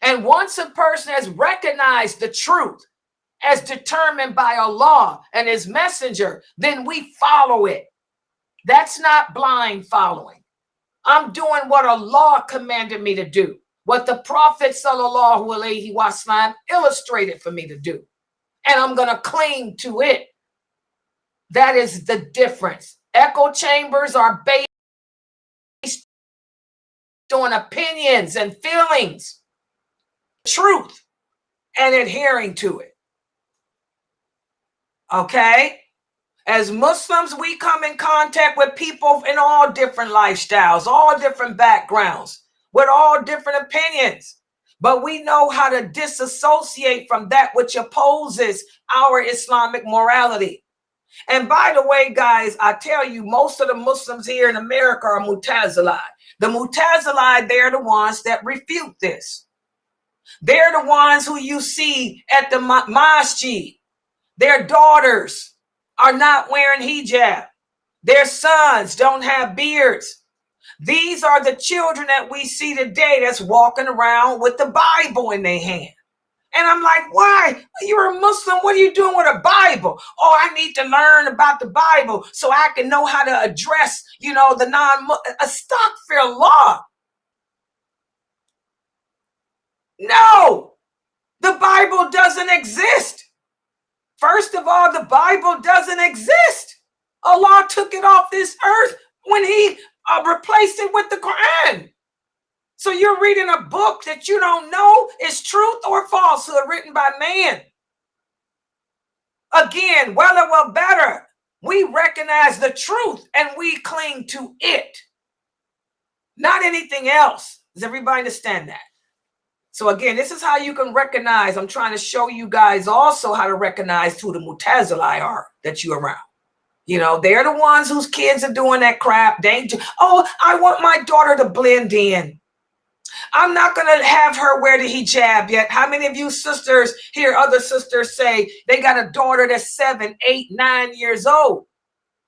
And once a person has recognized the truth as determined by Allah and his messenger, then we follow it. That's not blind following. I'm doing what Allah commanded me to do, what the Prophet sallallahu alaihi wasallam illustrated for me to do. And I'm going to cling to it. That is the difference. Echo chambers are based on opinions and feelings, truth, and adhering to it. Okay? As Muslims, we come in contact with people in all different lifestyles, all different backgrounds, with all different opinions. But we know how to disassociate from that which opposes our Islamic morality. And by the way, guys, I tell you, most of the Muslims here in America are Mu'tazilite. The Mu'tazilite, they're the ones that refute this. They're the ones who you see at the masjid. Their daughters are not wearing hijab. Their sons don't have beards. These are the children that we see today that's walking around with the Bible in their hand. And I'm like, why? You're a Muslim. What are you doing with a Bible? Oh, I need to learn about the Bible so I can know how to address, the Astaghfirullah. No, the Bible doesn't exist. First of all, the Bible doesn't exist. Allah took it off this earth when he replaced it with the Quran. So you're reading a book that you don't know is truth or falsehood written by man. Again, Wala Wal Bara, we recognize the truth and we cling to it, not anything else. Does everybody understand that? So again, this is how you can recognize. I'm trying to show you guys also how to recognize who the Mutazilai are that you're around. They're the ones whose kids are doing that crap. Oh, I want my daughter to blend in. I'm not going to have her wear the hijab yet. How many of you sisters hear other sisters say they got a daughter that's 7, 8, 9 years old?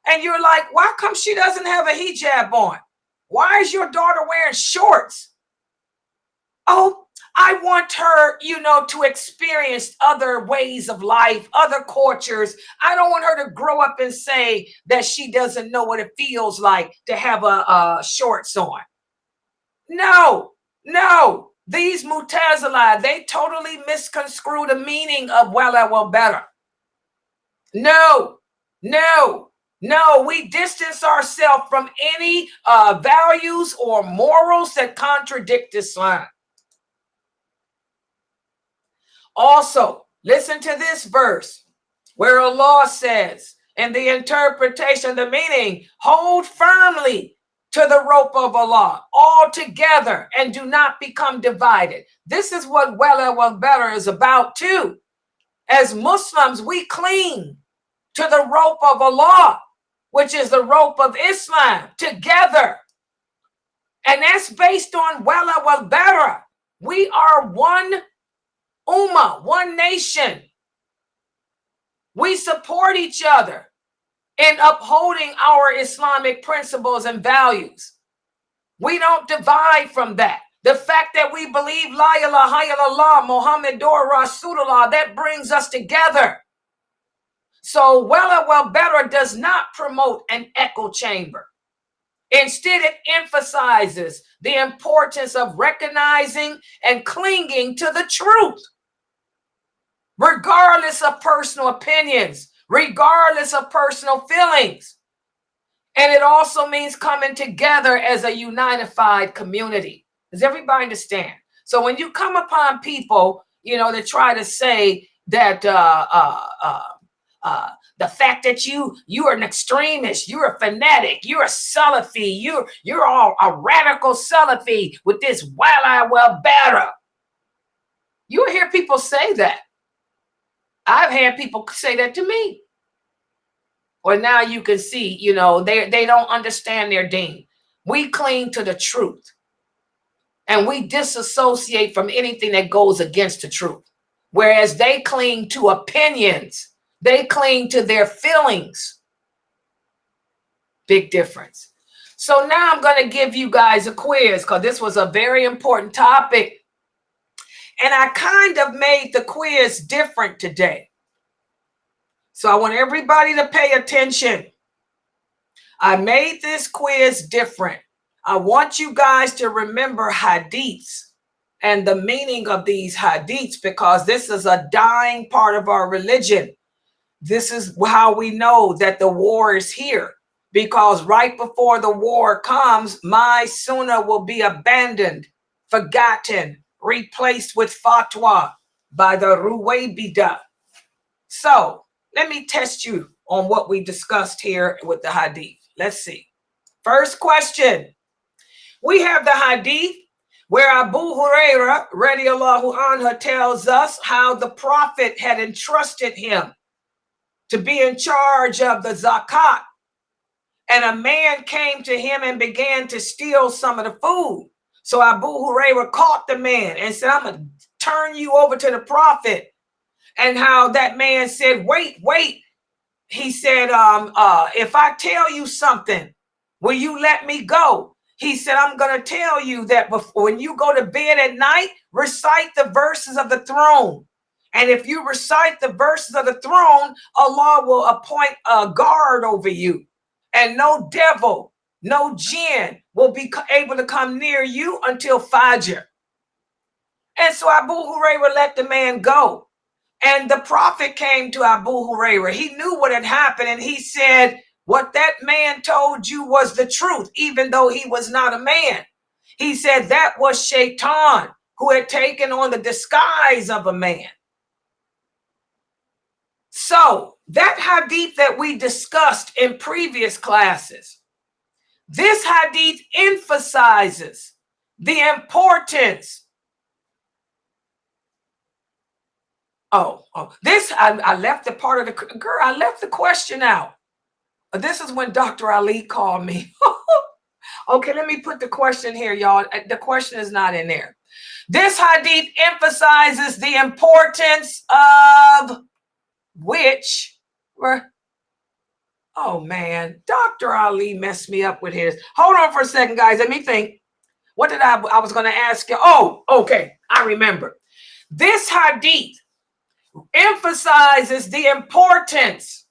And you're like, why come she doesn't have a hijab on? Why is your daughter wearing shorts? Oh, I want her, to experience other ways of life, other cultures. I don't want her to grow up and say that she doesn't know what it feels like to have a shorts on. No. These Mutazila, they totally misconstrue the meaning of Wala Wal Bara. No. We distance ourselves from any values or morals that contradict Islam. Also, listen to this verse where Allah says, in the interpretation, the meaning, hold firmly to the rope of Allah all together and do not become divided. This is what Wala Wal Bara is about too. As Muslims, we cling to the rope of Allah, which is the rope of Islam, together. And that's based on Wala Wal Bara. We are one ummah, one nation. We support each other in upholding our Islamic principles and values. We don't divide from that. The fact that we believe La ilaha illallah Muhammadur Rasulullah, that brings us together. So Wala Wal Bara does not promote an echo chamber. Instead, it emphasizes the importance of recognizing and clinging to the truth, regardless of personal opinions, regardless of personal feelings. And it also means coming together as a unified community. Does everybody understand? So when you come upon people, that try to say that the fact that you are an extremist, you're a fanatic, you're a Salafi, you're all a radical Salafi with this Wala Wal Bara. You hear people say that. I've had people say that to me. Or now you can see, they don't understand their deen. We cling to the truth. And we disassociate from anything that goes against the truth. Whereas they cling to opinions. They cling to their feelings. Big difference. So now I'm going to give you guys a quiz because this was a very important topic. And I kind of made the quiz different today. So I want everybody to pay attention. I made this quiz different. I want you guys to remember hadiths and the meaning of these hadiths because this is a dying part of our religion. This is how we know that the war is here, because right before the war comes, my sunnah will be abandoned, forgotten, replaced with fatwa by the Ruwaybida. So let me test you on what we discussed here with the hadith. Let's see. First question. We have the hadith where Abu Huraira radiallahu anhu tells us how the Prophet had entrusted him to be in charge of the zakat. And a man came to him and began to steal some of the food. So Abu Huraira caught the man and said, I'm going to turn you over to the prophet, and how that man said, wait. He said, if I tell you something, will you let me go? He said, I'm going to tell you that before, when you go to bed at night, recite the verses of the throne. And if you recite the verses of the throne, Allah will appoint a guard over you. And no devil, no jinn will be able to come near you until Fajr. And so Abu Hurairah let the man go. And the prophet came to Abu Hurairah. He knew what had happened, and he said, what that man told you was the truth, even though he was not a man. He said that was Shaitan, who had taken on the disguise of a man. So that hadith that we discussed in previous classes, this hadith emphasizes the importance. This, I left the part of the, girl, I left the question out. This is when Dr. Ali called me. Okay, let me put the question here, y'all. The question is not in there. This hadith emphasizes the importance of which, oh man, Dr. Ali messed me up with his. Hold on for a second, guys. Let me think. What did I was going to ask you? Oh, okay. I remember. This hadith emphasizes the importance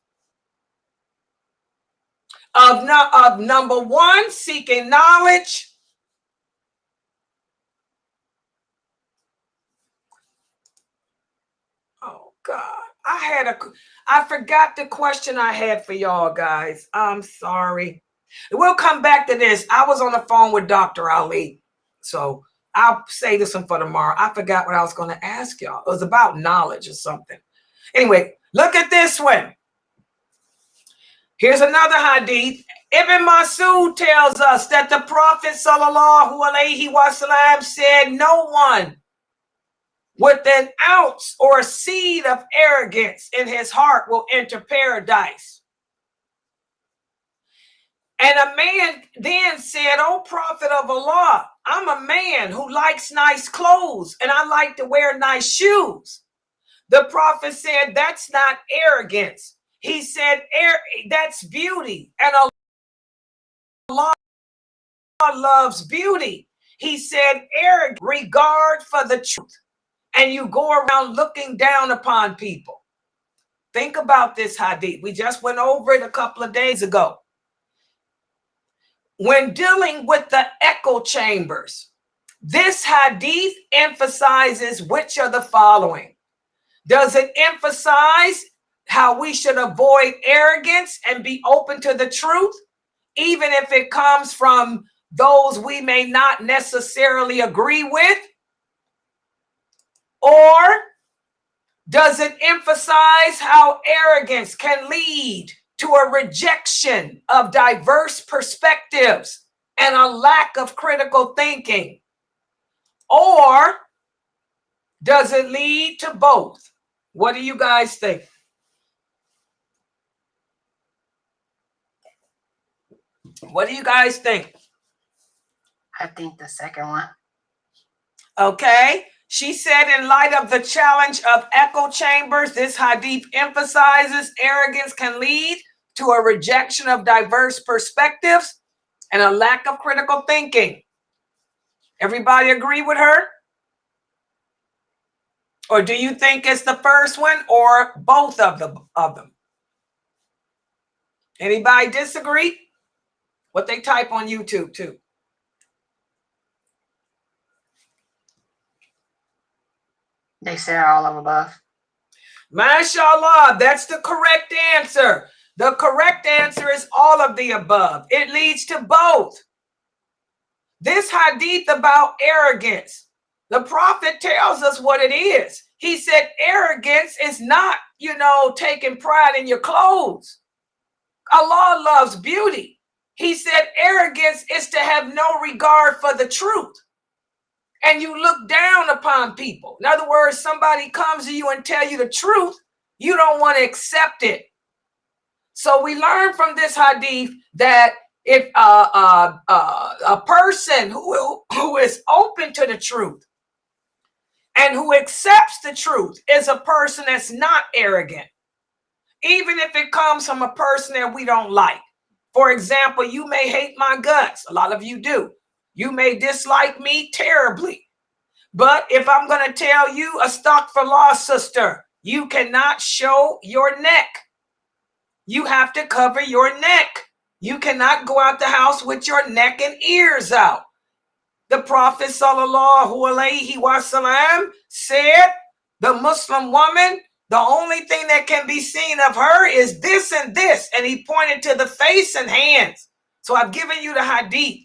of number one, seeking knowledge. Oh God, I forgot the question I had for y'all guys. I'm sorry. We'll come back to this. I was on the phone with Dr. Ali, so I'll say this one for tomorrow. I forgot what I was going to ask y'all. It was about knowledge or something. Anyway, look at this one. Here's another hadith. Ibn Masud tells us that the Prophet sallallahu alaihi wasallam said, no one with an ounce or a seed of arrogance in his heart will enter paradise. And a man then said, "O Prophet of Allah, I'm a man who likes nice clothes and I like to wear nice shoes." The Prophet said, that's not arrogance. He said, that's beauty. And Allah loves beauty. He said, arrogant, regard for the truth. And you go around looking down upon people. Think about this hadith. We just went over it a couple of days ago. When dealing with the echo chambers, this hadith emphasizes which of the following? Does it emphasize how we should avoid arrogance and be open to the truth, even if it comes from those we may not necessarily agree with? Or does it emphasize how arrogance can lead to a rejection of diverse perspectives and a lack of critical thinking? Or does it lead to both? What do you guys think? What do you guys think? I think the second one. Okay. She said, in light of the challenge of echo chambers, this hadith emphasizes arrogance can lead to a rejection of diverse perspectives and a lack of critical thinking. Everybody agree with her? Or do you think it's the first one or both of them? Anybody disagree? What they type on YouTube too. They said all of above. MashaAllah, that's the correct answer. The correct answer is all of the above. It leads to both. This hadith about arrogance, the Prophet tells us what it is. He said arrogance is not, taking pride in your clothes. Allah loves beauty. He said arrogance is to have no regard for the truth. And you look down upon people. In other words, somebody comes to you and tell you the truth, you don't want to accept it. So we learn from this hadith that if a person who is open to the truth And who accepts the truth is a person that's not arrogant, even if it comes from a person that we don't like. For example, you may hate my guts. A lot of you do. You may dislike me terribly. But if I'm going to tell you, astaghfirullah, sister, you cannot show your neck. You have to cover your neck. You cannot go out the house with your neck and ears out. The Prophet sallallahu alaihi wasallam said, the Muslim woman, the only thing that can be seen of her is this and this. And he pointed to the face and hands. So I've given you the hadith.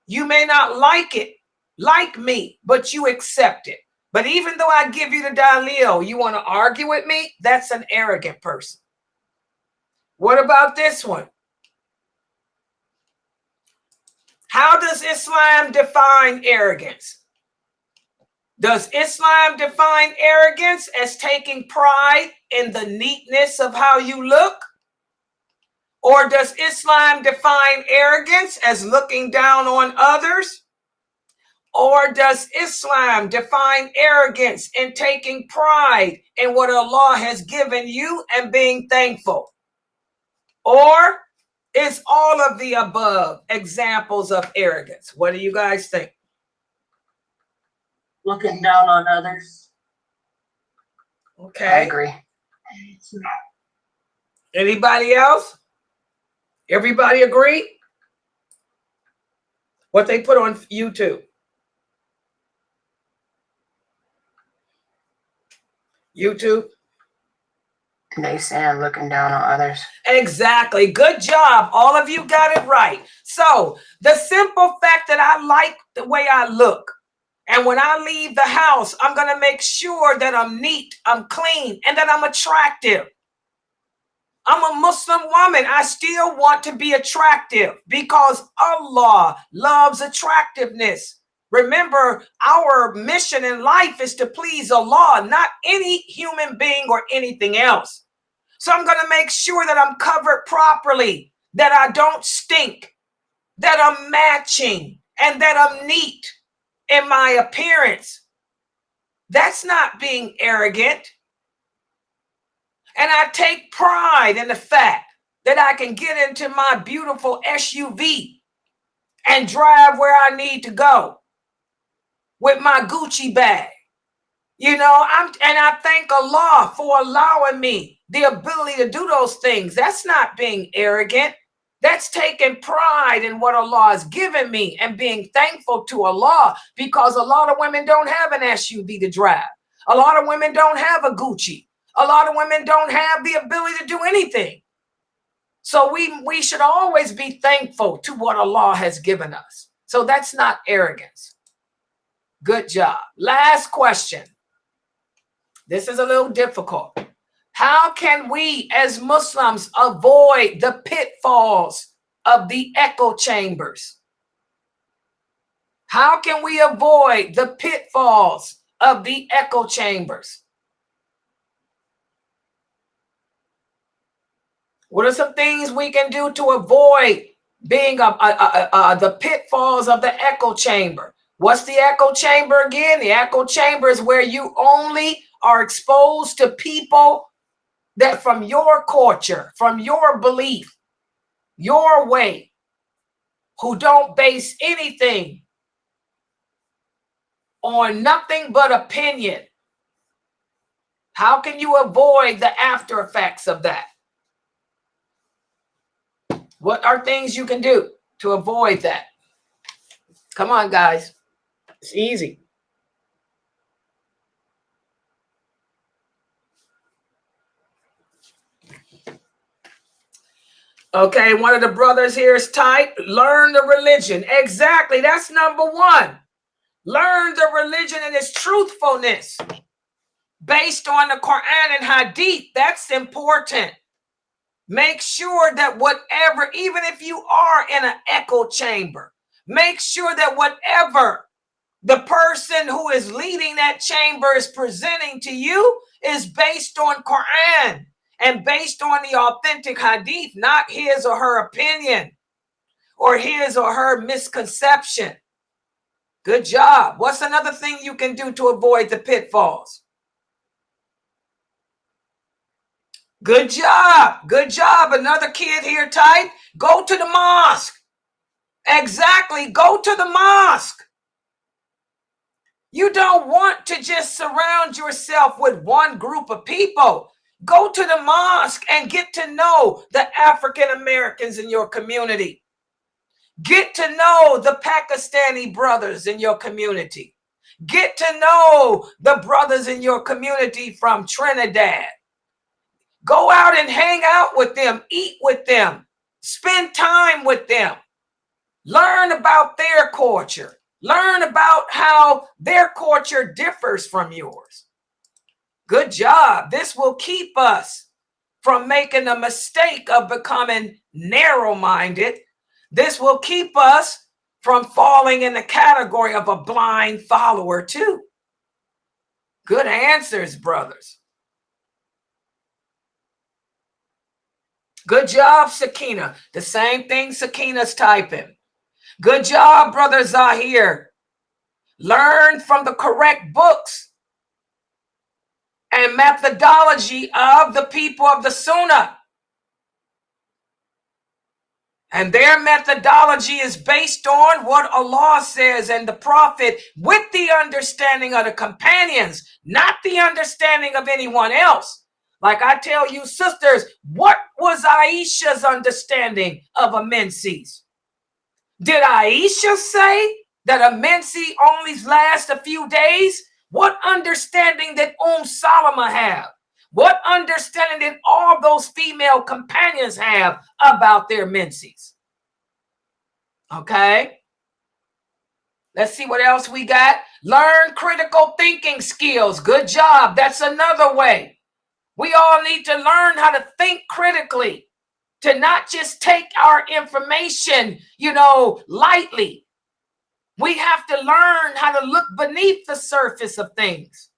You may not like it, like me, but you accept it. But even though I give you the dalil, you want to argue with me? That's an arrogant person. What about this one? How does Islam define arrogance? Does Islam define arrogance as taking pride in the neatness of how you look? Or does Islam define arrogance as looking down on others? Or does Islam define arrogance in taking pride in what Allah has given you and being thankful? Or is all of the above examples of arrogance? What do you guys think? Looking down on others. Okay. I agree. Anybody else? Everybody agree? What they put on YouTube? YouTube? They saying looking down on others. Exactly. Good job. All of you got it right. So the simple fact that I like the way I look, and when I leave the house, I'm going to make sure that I'm neat, I'm clean, and that I'm attractive. I'm a Muslim woman. I still want to be attractive because Allah loves attractiveness. Remember, our mission in life is to please Allah, not any human being or anything else. So I'm going to make sure that I'm covered properly, that I don't stink, that I'm matching, and that I'm neat in my appearance. That's not being arrogant. And I take pride in the fact that I can get into my beautiful SUV and drive where I need to go with my Gucci bag. You know, and I thank Allah for allowing me the ability to do those things. That's not being arrogant. That's taking pride in what Allah has given me and being thankful to Allah, because a lot of women don't have an SUV to drive. A lot of women don't have a Gucci. A lot of women don't have the ability to do anything. So we should always be thankful to what Allah has given us. So that's not arrogance. Good job. Last question. This is a little difficult. How can we as Muslims avoid the pitfalls of the echo chambers? How can we avoid the pitfalls of the echo chambers? What are some things we can do to avoid being the pitfalls of the echo chamber? What's the echo chamber again? The echo chamber is where you only are exposed to people that from your culture, from your belief, your way, who don't base anything on nothing but opinion. How can you avoid the after effects of that? What are things you can do to avoid that? Come on, guys. It's easy. Okay, one of the brothers here is type, learn the religion. Exactly, that's number one. Learn the religion and its truthfulness based on the Quran and Hadith. That's important. Make sure that whatever, even if you are in an echo chamber, make sure that whatever the person who is leading that chamber is presenting to you is based on Quran and based on the authentic Hadith, not his or her opinion or his or her misconception. Good job. What's another thing you can do to avoid the pitfalls? Good job. Good job. Another kid here type, go to the mosque. Exactly. Go to the mosque. You don't want to just surround yourself with one group of people. Go to the mosque and get to know the African Americans in your community. Get to know the Pakistani brothers in your community. Get to know the brothers in your community from Trinidad. Go out and hang out with them, eat with them, spend time with them. Learn about their culture. Learn about how their culture differs from yours. Good job. This will keep us from making a mistake of becoming narrow-minded. This will keep us from falling in the category of a blind follower too. Good answers, brothers. Good job, Sakina. The same thing Sakina's typing. Good job, Brother Zahir. Learn from the correct books and methodology of the people of the Sunnah. And their methodology is based on what Allah says and the Prophet, with the understanding of the companions, not the understanding of anyone else. Like I tell you, sisters, what was Aisha's understanding of a menses? Did Aisha say that a menses only lasts a few days? What understanding did Salama have? What understanding did all those female companions have about their menses? Okay. Let's see what else we got. Learn critical thinking skills. Good job. That's another way. We all need to learn how to think critically, to not just take our information, lightly. We have to learn how to look beneath the surface of things.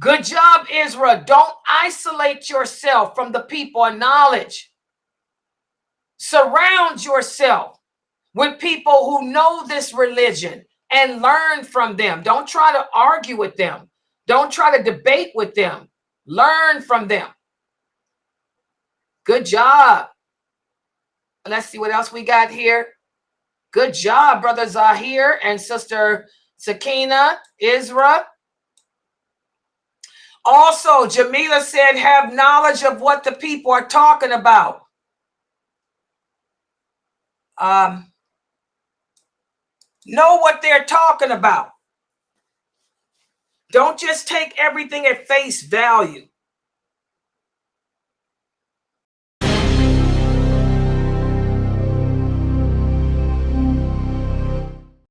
Good job, Israel. Don't isolate yourself from the people of knowledge. Surround yourself with people who know this religion and learn from them. Don't try to argue with them. Don't try to debate with them. Learn from them. Good job. Let's see what else we got here. Good job, Brother Zahir and Sister Sakina, Isra. Also, Jamila said, have knowledge of what the people are talking about. Know what they're talking about. Don't just take everything at face value.